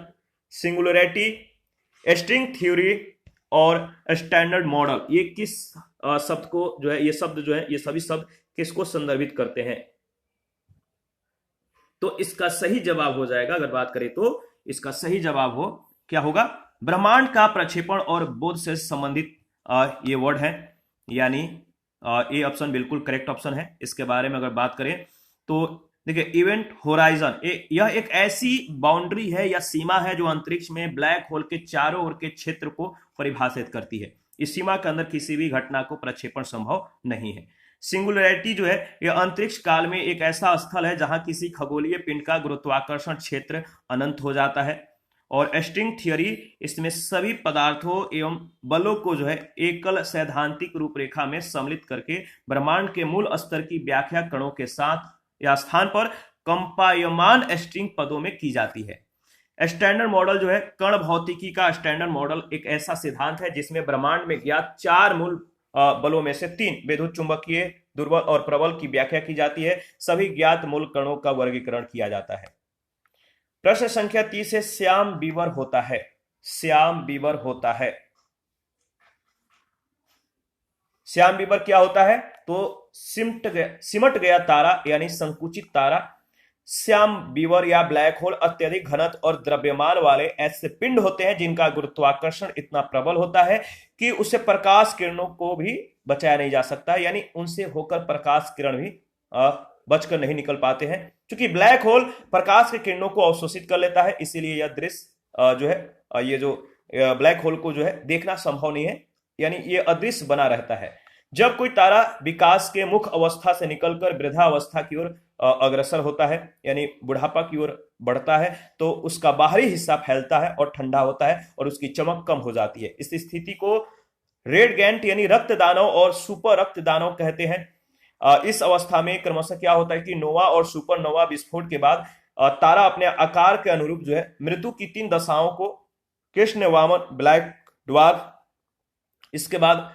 singularity, string theory और स्टैंडर्ड मॉडल, ये किस शब्द को जो है, ये शब्द जो है, ये सभी शब्द किसको संदर्भित करते हैं? तो इसका सही जवाब हो जाएगा, अगर बात करें तो इसका सही जवाब हो क्या होगा? ब्रह्मांड का प्रक्षेपण और बोध से संबंधित ये वर्ड है, यानी ए ऑप्शन बिल्कुल करेक्ट ऑप्शन है। इसके बारे में अगर बात करें तो देखिए, इवेंट होराइजन यह एक ऐसी बाउंड्री है या सीमा है जो अंतरिक्ष में ब्लैक होल के चारों ओर के क्षेत्र को परिभाषित करती है। इस सीमा के अंदर किसी भी घटना को प्रक्षेपण संभव नहीं है। सिंगुलरिटी जो है, यह अंतरिक्ष काल में एक ऐसा स्थल है जहां किसी खगोलीय पिंड का गुरुत्वाकर्षण क्षेत्र अनंत हो जाता है। और स्ट्रिंग थियरी, इसमें सभी पदार्थों एवं बलों को जो है एकल सैद्धांतिक रूपरेखा में सम्मिलित करके ब्रह्मांड के मूल स्तर की व्याख्या कणों के साथ या स्थान पर कंपायमान स्ट्रिंग पदों में की जाती है। स्टैंडर्ड मॉडल जो है, कण भौतिकी का स्टैंडर्ड मॉडल एक ऐसा सिद्धांत है जिसमें ब्रह्मांड में ज्ञात 4 मूल बलों में से 3 विद्युत चुंबकीय, दुर्बल और प्रबल की व्याख्या की जाती है। सभी ज्ञात मूल कणों का वर्गीकरण किया जाता है। प्रश्न संख्या 30 है, श्याम बीवर होता है। श्याम बीवर होता है। श्याम बीवर क्या होता है? तो सिमट गया तारा यानी संकुचित तारा। श्याम बीवर या ब्लैक होल अत्यधिक घनत्व और द्रव्यमान वाले ऐसे पिंड होते हैं जिनका गुरुत्वाकर्षण इतना प्रबल होता है कि उससे प्रकाश किरणों को भी बचाया नहीं जा सकता, यानी उनसे होकर प्रकाश किरण भी बचकर नहीं निकल पाते हैं। क्योंकि ब्लैक होल प्रकाश के किरणों को अवशोषित कर लेता है, इसीलिए यह दृश्य जो है, ये जो ब्लैक होल को जो है देखना संभव नहीं है, यानी ये अदृश्य बना रहता है। जब कोई तारा विकास के मुख्य अवस्था से निकलकर वृद्धावस्था की ओर अग्रसर होता है, यानी बुढ़ापा की ओर बढ़ता है, तो उसका बाहरी हिस्सा फैलता है और ठंडा होता है और उसकी चमक कम हो जाती है। इस स्थिति को रेड गैंट यानी रक्त दानव और सुपर रक्त दानव कहते हैं। इस अवस्था में क्रमशः क्या होता है कि नोवा और सुपरनोवा विस्फोट के बाद तारा अपने आकार के अनुरूप जो है मृत्यु की 3 दशाओं को, कृष्ण वामन, ब्लैक ड्वार्फ, इसके बाद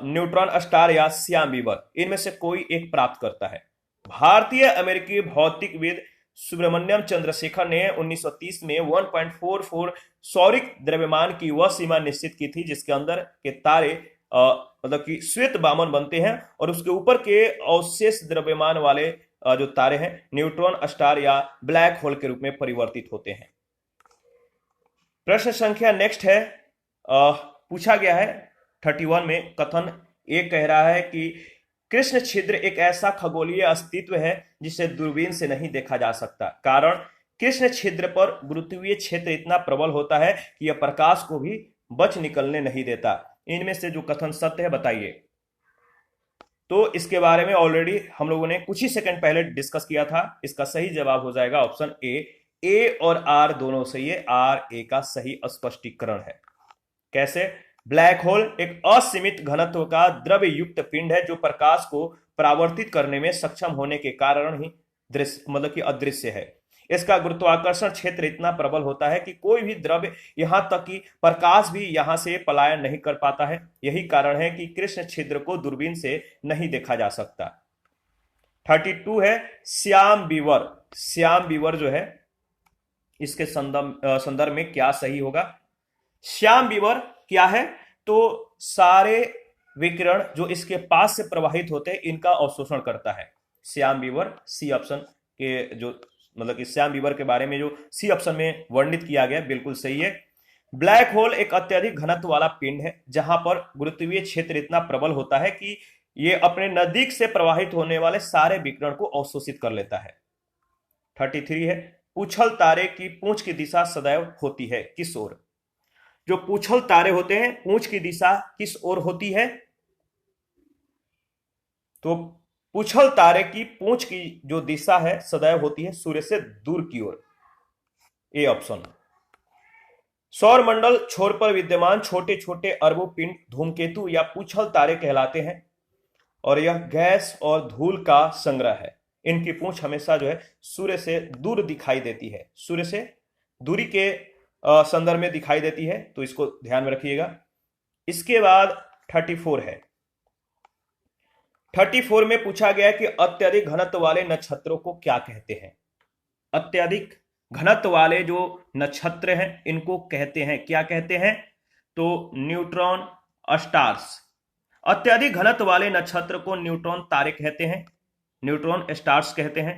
न्यूट्रॉन स्टार या श्याम बीवर, इनमें से कोई एक प्राप्त करता है। भारतीय अमेरिकी भौतिकविद सुब्रमण्यम चंद्रशेखर ने 1930 में 1.44 सौरिक द्रव्यमान की वह सीमा निश्चित की थी जिसके अंदर के तारे मतलब कि श्वेत बामन बनते हैं और उसके ऊपर के अवशेष द्रव्यमान वाले जो तारे हैं न्यूट्रॉन स्टार या ब्लैक होल के रूप में परिवर्तित होते हैं। प्रश्न संख्या नेक्स्ट है, पूछा गया है 31 में, कथन ए कह रहा है कि कृष्ण छिद्र एक ऐसा खगोलीय अस्तित्व है जिसे दूरबीन से नहीं देखा जा सकता। कारण, कृष्ण छिद्र पर गुरुत्वीय क्षेत्र इतना प्रबल होता है कि यह प्रकाश को भी बच निकलने नहीं देता। इनमें से जो कथन सत्य है बताइए। तो इसके बारे में ऑलरेडी हम लोगों ने कुछ ही सेकंड पहले डिस्कस किया था। इसका सही जवाब हो जाएगा ऑप्शन ए और आर दोनों सही है। आर ए का सही स्पष्टीकरण है। कैसे? ब्लैक होल एक असीमित घनत्व का द्रव्य युक्त पिंड है जो प्रकाश को परावर्तित करने में सक्षम होने के कारण ही दृश्य मतलब कि अदृश्य है। इसका गुरुत्वाकर्षण क्षेत्र इतना प्रबल होता है कि कोई भी द्रव्य, यहां तक कि प्रकाश भी यहां से पलायन नहीं कर पाता है। यही कारण है कि कृष्ण छिद्र को दूरबीन से नहीं देखा जा सकता। 32 है, श्याम बीवर। श्याम बीवर जो है इसके संदर्भ में क्या सही होगा? श्याम बीवर क्या है? तो सारे विकिरण जो इसके पास से प्रवाहित होते हैं इनका अवशोषण करता है श्याम बीवर। सी ऑप्शन के जो मतलब कि श्याम बीवर के बारे में जो सी ऑप्शन में वर्णित किया गया बिल्कुल सही है। ब्लैक होल एक अत्यधिक घनत्व वाला पिंड है जहां पर गुरुत्वीय क्षेत्र इतना प्रबल होता है कि ये अपने नजदीक से प्रवाहित होने वाले सारे विकिरण को अवशोषित कर लेता है। 33 है, पूछल तारे की पूंछ की दिशा सदैव होती है किस ओर? जो पूछल तारे होते हैं पूंछ की दिशा किस ओर होती है? तो पूछल तारे की पूंछ की जो दिशा है सदैव होती है सूर्य से दूर की ओर। A option. सौर मंडल छोर पर विद्यमान छोटे छोटे अरबों पिंड धूमकेतु या पूछल तारे कहलाते हैं और यह गैस और धूल का संग्रह है। इनकी पूंछ हमेशा जो है सूर्य से दूर दिखाई देती है, सूर्य से दूरी के संदर्भ में दिखाई देती है, तो इसको ध्यान में रखिएगा। इसके बाद 34 है। 34 में पूछा गया कि अत्यधिक घनत्व वाले नक्षत्रों को क्या कहते हैं? अत्यधिक घनत्व वाले जो नक्षत्र हैं इनको कहते हैं, क्या कहते हैं? तो न्यूट्रॉन स्टार्स। अत्यधिक घनत्व वाले नक्षत्र को न्यूट्रॉन तारे कहते हैं, न्यूट्रॉन स्टार्स कहते हैं।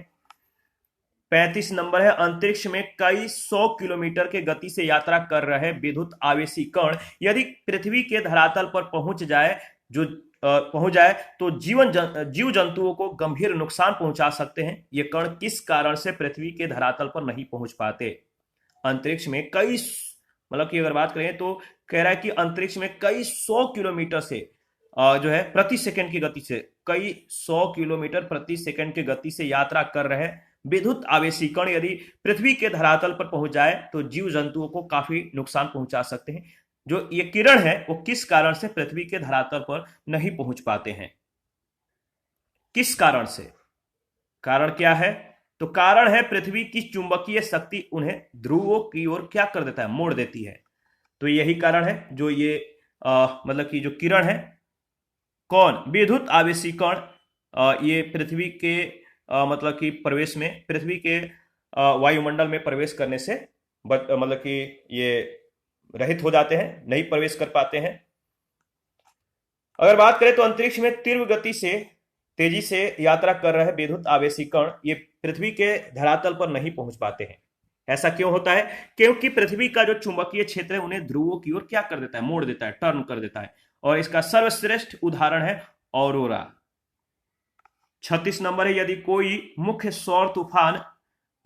35 नंबर है, अंतरिक्ष में कई 100 किलोमीटर के गति से यात्रा कर रहे विद्युत आवेशी कण यदि पृथ्वी के धरातल पर पहुंच जाए तो जीव जंतुओं को गंभीर नुकसान पहुंचा सकते हैं। ये कण किस कारण से पृथ्वी के धरातल पर नहीं पहुंच पाते? अंतरिक्ष में कई, मतलब कि अगर बात करें तो कह रहा है कि अंतरिक्ष में कई 100 किलोमीटर से जो है प्रति सेकंड की गति से, कई 100 किलोमीटर प्रति सेकंड की गति से यात्रा कर रहे विद्युत आवेशी कण यदि पृथ्वी के धरातल पर पहुंच जाए तो जीव जंतुओं को काफी नुकसान पहुंचा सकते हैं। जो ये किरण है वो किस कारण से पृथ्वी के धरातल पर नहीं पहुंच पाते हैं? किस कारण से? कारण क्या है? तो कारण है पृथ्वी की चुंबकीय शक्ति उन्हें ध्रुवों की ओर क्या कर देता है? मोड़ देती है। तो यही कारण है जो ये मतलब कि जो किरण है, कौन? विद्युत आवेशी कण ये पृथ्वी के मतलब कि प्रवेश में, पृथ्वी के वायुमंडल में प्रवेश करने से मतलब कि ये रहित हो जाते हैं, नहीं प्रवेश कर पाते हैं। अगर बात करें तो अंतरिक्ष में तीव्र गति से तेजी से यात्रा कर रहे विद्युत आवेशी कण ये पृथ्वी के धरातल पर नहीं पहुंच पाते हैं। ऐसा क्यों होता है? क्योंकि पृथ्वी का जो चुंबकीय क्षेत्र है उन्हें ध्रुवों की ओर क्या कर देता है? मोड़ देता है, टर्न कर देता है। और इसका सर्वश्रेष्ठ उदाहरण है ऑरोरा। 36 नंबर है, यदि कोई मुख्य सौर तूफान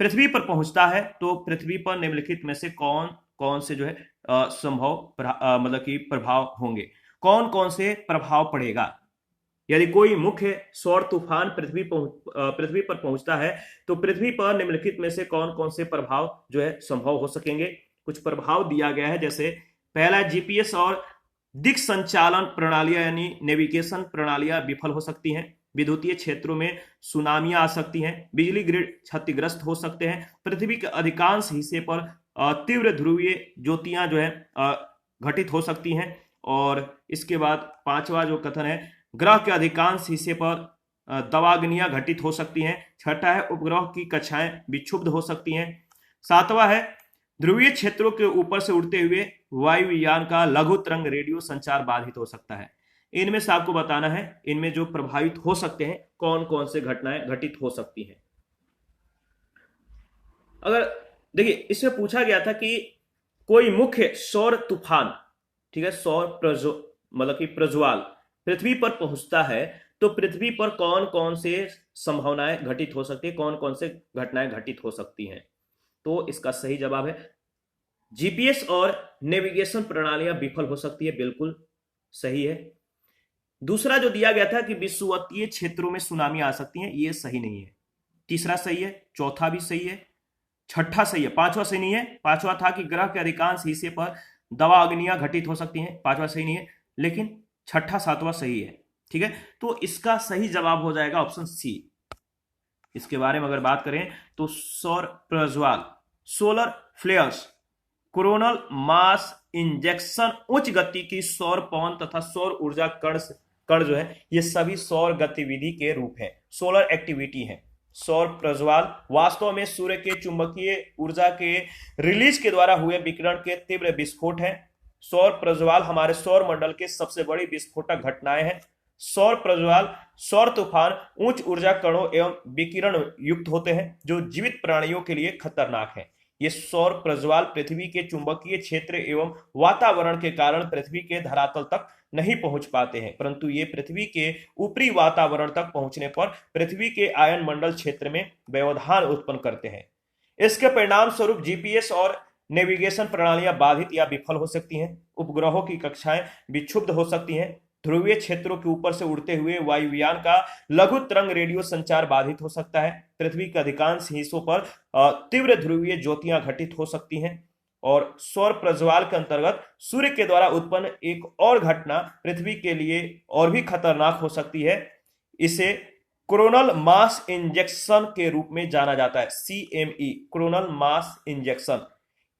पृथ्वी पर पहुंचता है तो पृथ्वी पर निम्नलिखित में से कौन कौन से जो है संभव मतलब कि प्रभाव होंगे? कौन कौन से प्रभाव पड़ेगा? यदि कोई मुख्य सौर तूफान पृथ्वी पर पहुंचता है तो पृथ्वी पर निम्नलिखित में से कौन कौन से प्रभाव जो है संभव हो सकेंगे? कुछ प्रभाव दिया गया है, जैसे पहला, जीपीएस और दिक् संचालन प्रणालियां यानी नेविगेशन प्रणालियां विफल हो सकती हैं। विद्युतीय क्षेत्रों में सुनामियां आ सकती हैं। बिजली ग्रिड क्षतिग्रस्त हो सकते हैं। पृथ्वी के अधिकांश हिस्से पर तीव्र ध्रुवीय ज्योतियां जो है घटित हो सकती हैं। और इसके बाद पांचवा जो कथन है, ग्रह के अधिकांश हिस्से पर दवाग्नियां घटित हो सकती हैं। छठा है, उपग्रह की कक्षाएं विक्षुब्ध हो सकती हैं। सातवां है, ध्रुवीय क्षेत्रों के ऊपर से उड़ते हुए वायुयान का लघु तरंग रेडियो संचार बाधित हो सकता है। इनमें से आपको बताना है इनमें जो प्रभावित हो सकते हैं कौन कौन से घटनाएं घटित हो सकती हैं। अगर देखिए, इसमें पूछा गया था कि कोई मुख्य सौर तूफान, ठीक है, सौर मतलब कि प्रज्वाल पृथ्वी पर पहुंचता है तो पृथ्वी पर कौन कौन से संभावनाएं घटित हो सकती है, कौन कौन से घटनाएं घटित हो सकती हैं? तो इसका सही जवाब है जीपीएस और नेविगेशन प्रणालियां विफल हो सकती है, बिल्कुल सही है। दूसरा जो दिया गया था कि विषुवतीय क्षेत्रों में सुनामी आ सकती है, ये सही नहीं है। तीसरा सही है, चौथा भी सही है, छठा सही है, पांचवा सही नहीं है। पांचवा था कि ग्रह के अधिकांश हिस्से पर दवा अग्नियां घटित हो सकती हैं, पांचवा सही नहीं है, लेकिन छठा सातवां सही है। ठीक है, तो इसका सही जवाब हो जाएगा ऑप्शन सी। इसके बारे में अगर बात करें तो सौर प्रज्वाल, solar flares, coronal mass injection, उच्च गति की सौर पवन तथा सौर ऊर्जा कण जो है ये सभी सौर गतिविधि के रूप हैं, सोलर एक्टिविटी है। सौर प्रज्वाल वास्तव में सूर्य के चुंबकीय ऊर्जा के रिलीज के द्वारा हुए विकिरण के तीव्र विस्फोट हैं। सौर प्रज्वाल हमारे सौर मंडल के सबसे बड़ी विस्फोटक घटनाएं हैं। सौर प्रज्वाल, सौर तूफान उच्च ऊर्जा कणों एवं विकिरण युक्त होते हैं जो जीवित प्राणियों के लिए खतरनाक हैं। ये सौर प्रज्वाल पृथ्वी के चुंबकीय क्षेत्र एवं वातावरण के कारण पृथ्वी के धरातल तक नहीं पहुंच पाते हैं, परंतु ये पृथ्वी के ऊपरी वातावरण तक पहुंचने पर पृथ्वी के आयन मंडल क्षेत्र में व्यवधान उत्पन्न करते हैं। इसके परिणाम स्वरूप जीपीएस और नेविगेशन प्रणालियां बाधित या विफल हो सकती हैं। उपग्रहों की कक्षाएं विक्षुब्ध हो सकती हैं। ध्रुवीय क्षेत्रों के ऊपर से उड़ते हुए वायुयान का लघु तरंग रेडियो संचार बाधित हो सकता है। पृथ्वी के अधिकांश हिस्सों पर तीव्र ध्रुवीय ज्योतियां घटित हो सकती हैं। और सौर प्रज्वाल के अंतर्गत सूर्य के द्वारा उत्पन्न एक और घटना पृथ्वी के लिए और भी खतरनाक हो सकती है। इसे कोरोनल मास इंजेक्शन के रूप में जाना जाता है, CME, कोरोनल मास इंजेक्शन।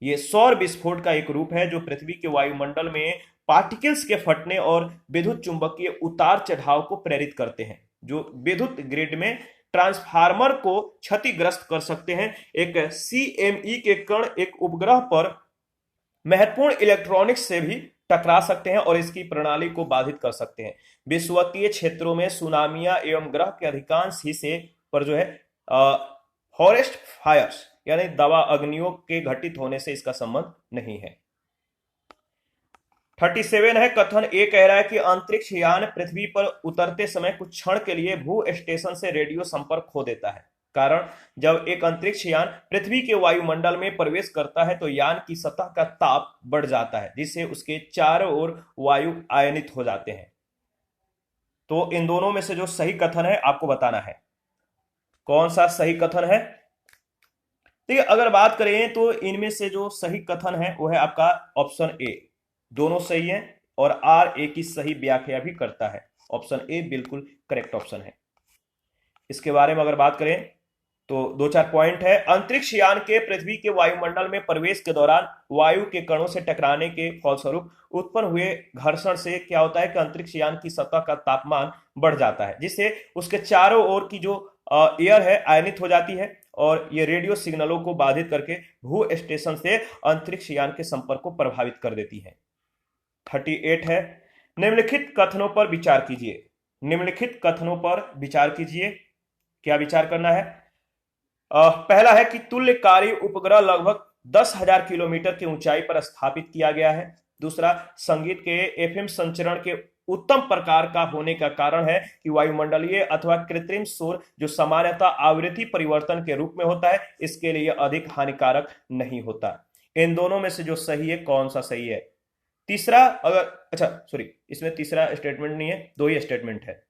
ये सौर विस्फोट का एक रूप है जो पृथ्वी के वायुमंडल में पार्टिकल्स के फटने और विद्युत चुंबकीय उतार चढ़ाव को प्रेरित करते हैं, जो विद्युत ग्रिड में ट्रांसफार्मर को क्षतिग्रस्त कर सकते हैं। एक CME के कण एक उपग्रह पर महत्वपूर्ण इलेक्ट्रॉनिक्स से भी टकरा सकते हैं और इसकी प्रणाली को बाधित कर सकते हैं। विषुवतीय क्षेत्रों में सुनामियां एवं ग्रह के अधिकांश हिस्से पर जो है फॉरेस्ट फायर्स यानी दवा अग्नियों के घटित होने से इसका संबंध नहीं है। 37 है कथन ए कह रहा है कि अंतरिक्ष यान पृथ्वी पर उतरते समय कुछ क्षण के लिए भू स्टेशन से रेडियो संपर्क खो देता है। कारण, जब एक अंतरिक्ष यान पृथ्वी के वायुमंडल में प्रवेश करता है तो यान की सतह का ताप बढ़ जाता है, जिससे उसके चारों ओर वायु आयनित हो जाते हैं। तो इन दोनों में से जो सही कथन है आपको बताना है कौन सा सही कथन है। तो अगर बात करें तो इनमें से जो सही कथन है वो है आपका ऑप्शन ए, दोनों सही है और आर ए की सही व्याख्या भी करता है। ऑप्शन ए बिल्कुल करेक्ट ऑप्शन है। इसके बारे में अगर बात करें तो 2-4 पॉइंट है। अंतरिक्ष यान के पृथ्वी के वायुमंडल में प्रवेश के दौरान वायु के कणों से टकराने के फलस्वरूप उत्पन्न हुए घर्षण से क्या होता है कि अंतरिक्ष यान की सतह का तापमान बढ़ जाता है, जिससे उसके चारों ओर की जो एयर है आयनित हो जाती है और ये रेडियो सिग्नलों को बाधित करके भू स्टेशन से अंतरिक्ष यान के संपर्क को प्रभावित कर देती है। 38 है निम्नलिखित कथनों पर विचार कीजिए। निम्नलिखित कथनों पर विचार कीजिए। क्या विचार करना है? पहला है कि तुल्यकारी उपग्रह लगभग 10,000 किलोमीटर की ऊंचाई पर स्थापित किया गया है। दूसरा, संगीत के एफएम संचरण के उत्तम प्रकार का होने का कारण है कि वायुमंडलीय अथवा कृत्रिम शोर जो सामान्यतः आवृत्ति परिवर्तन के रूप में होता है इसके लिए अधिक हानिकारक नहीं होता। इन दोनों में से जो सही है कौन सा सही है? तीसरा, इसमें तीसरा स्टेटमेंट नहीं है, दो ही स्टेटमेंट है।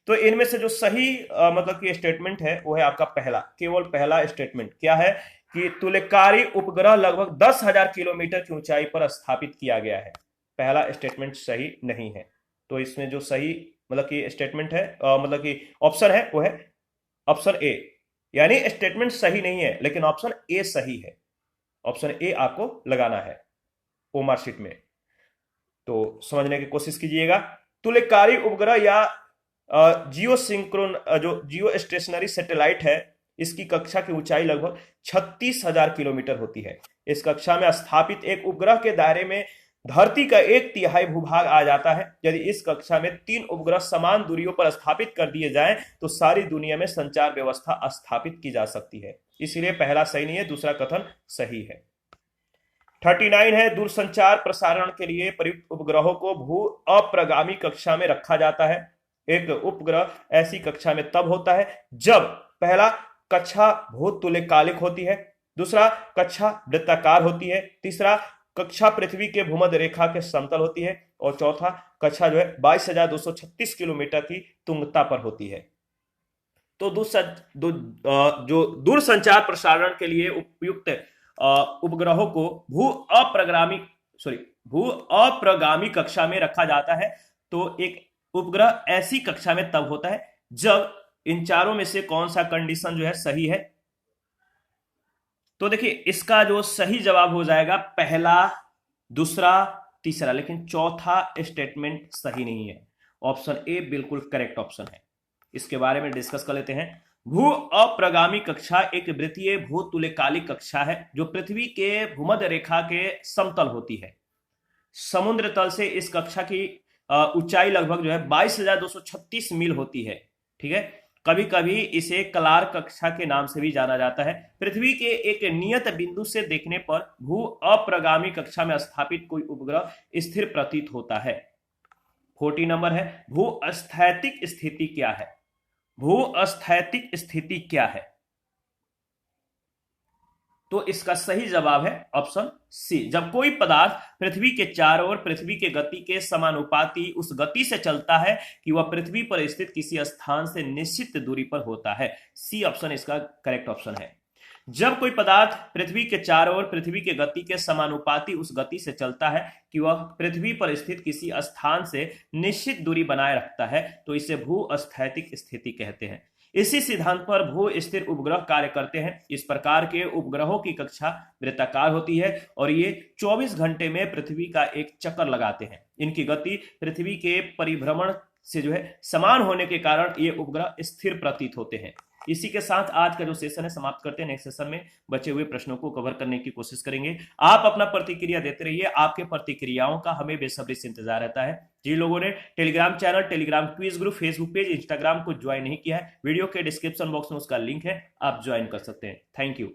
तो इनमें से जो सही मतलब कि स्टेटमेंट है वो है आपका पहला, केवल पहला स्टेटमेंट। क्या है कि तुल्यकारी उपग्रह लगभग 10,000 किलोमीटर की ऊंचाई पर स्थापित किया गया है। पहला स्टेटमेंट सही नहीं है। तो इसमें जो सही मतलब कि स्टेटमेंट है मतलब कि ऑप्शन है वो है ऑप्शन ए, यानी स्टेटमेंट सही नहीं है लेकिन ऑप्शन ए सही है। ऑप्शन ए आपको लगाना है ओमार शीट में, तो समझने की कोशिश कीजिएगा। तुल्यकारी उपग्रह या जियो सिंक्रोन जो जियो स्टेशनरी सैटेलाइट है इसकी कक्षा की ऊंचाई लगभग 36,000 किलोमीटर होती है। इस कक्षा में स्थापित एक उपग्रह के दायरे में धरती का 1/3 भूभाग आ जाता है। यदि इस कक्षा में 3 उपग्रह समान दूरियों पर स्थापित कर दिए जाएं तो सारी दुनिया में संचार व्यवस्था स्थापित की जा सकती है। इसलिए पहला सही नहीं है, दूसरा कथन सही है। 39 है दूरसंचार प्रसारण के लिए प्रयुक्त उपग्रहों को भू अप्रगामी कक्षा में रखा जाता है। एक उपग्रह ऐसी कक्षा में तब होता है जब पहला, कक्षा भूतुल्यकालिक होती है, दूसरा, कक्षा वृत्ताकार होती है, तीसरा, कक्षा पृथ्वी के भूमध्य रेखा के समतल होती है और चौथा, कक्षा जो है 22,236 किलोमीटर की तुंगता पर होती है। तो जो दूरसंचार प्रसारण के लिए उपयुक्त उपग्रहों को भू अप्रगामी कक्षा में रखा जाता है। तो एक उपग्रह ऐसी कक्षा में तब होता है जब इन चारों में से कौन सा कंडीशन जो है सही है? तो देखिए इसका जो सही जवाब हो जाएगा पहला, दूसरा, तीसरा, लेकिन चौथा स्टेटमेंट सही नहीं है। ऑप्शन ए बिल्कुल करेक्ट ऑप्शन है। इसके बारे में डिस्कस कर लेते हैं। भू अप्रगामी कक्षा एक वृत्तीय भूतुल्यकालिक कक्षा है जो पृथ्वी के भूमध्य रेखा के समतल होती है। समुद्र तल से इस कक्षा की ऊंचाई लगभग जो है 22,236 मील होती है। ठीक है, कभी कभी इसे कलार कक्षा के नाम से भी जाना जाता है। पृथ्वी के एक नियत बिंदु से देखने पर भू अप्रगामी कक्षा में स्थापित कोई उपग्रह स्थिर प्रतीत होता है। 40 नंबर है, भू स्थैतिक स्थिति क्या है? भू स्थैतिक स्थिति क्या है? तो इसका सही जवाब है ऑप्शन सी। जब कोई पदार्थ पृथ्वी के चारों ओर पृथ्वी के गति के समानुपाती उस गति से चलता है कि वह पृथ्वी पर स्थित किसी स्थान से निश्चित दूरी पर होता है। सी ऑप्शन इसका करेक्ट ऑप्शन है। जब कोई पदार्थ पृथ्वी के चारों ओर पृथ्वी के गति के समानुपाती उस गति से चलता है कि वह पृथ्वी पर स्थित किसी स्थान से निश्चित दूरी बनाए रखता है, तो इसे भू स्थैतिक स्थिति कहते हैं। इसी सिद्धांत पर भू स्थिर उपग्रह कार्य करते हैं। इस प्रकार के उपग्रहों की कक्षा वृत्ताकार होती है और ये 24 घंटे में पृथ्वी का एक चक्कर लगाते हैं। इनकी गति पृथ्वी के परिभ्रमण से समान होने के कारण ये उपग्रह स्थिर प्रतीत होते हैं। इसी के साथ आज का जो सेशन है समाप्त करते हैं। नेक्स्ट सेशन में बचे हुए प्रश्नों को कवर करने की कोशिश करेंगे। आप अपना प्रतिक्रिया देते रहिए, आपके प्रतिक्रियाओं का हमें बेसब्री से इंतजार रहता है। जिन लोगों ने Telegram channel, Telegram quiz group, Facebook page, Instagram को ज्वाइन नहीं किया है, वीडियो के डिस्क्रिप्शन बॉक्स में उसका लिंक है, आप ज्वाइन कर सकते हैं। Thank you.